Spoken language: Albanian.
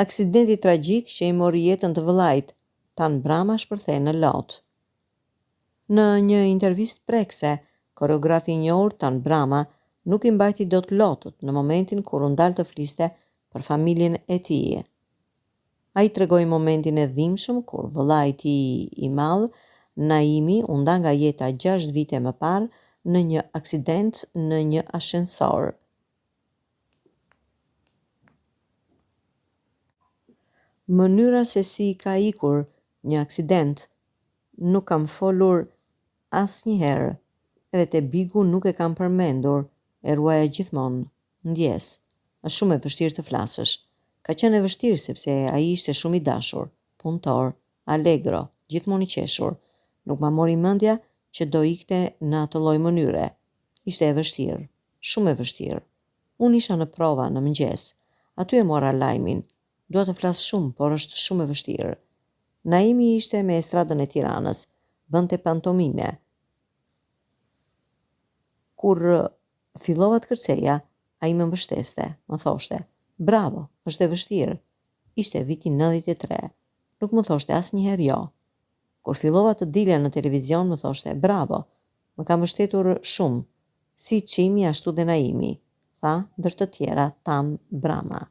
Aksidenti tragjik që i mori jetën të vëllait, Tan Brama shpërthej në lot. Në një intervistë prekse, koreografi i njohur Tan Brama nuk i mbajti dot lotët në momentin kur u ndal të fliste për familjen e tij. Ai tregoi momentin e dhimbshëm kur vëllai i tij i madh, Naimi, u nda nga jeta 6 vite më parë në një aksident në një ashensor. Mënyra se si ka ikur një aksident nuk kam folur asnjëherë, edhe te Bigu nuk e kam përmendur, e ruaja gjithmonë ndjes. Është shumë e vështirë të flasësh. Ka qenë e vështirë sepse ai ishte shumë i dashur, punëtor, allegro, gjithmonë i qeshur. Nuk ma mori mendja që do ikte në atë lloj mënyre. Ishte e vështirë, shumë e vështirë. Unë isha në prova në mëngjes. Aty e mora lajmin. Dua të flas shumë, por është shumë e vështirë. Naimi ishte me estradën e Tiranës, bënte pantomime. Kur fillova të kërceja, ai më mbështeste, më thoshte: "Bravo, është e vështirë." Ishte viti 93. Nuk më thoshte asnjëherë jo. Kur fillova të dilja në televizion, më thoshte: "Bravo, më ka mbështetur shumë, si Çimi ashtu dhe Naimi", tha ndër të tjera Tan Brama.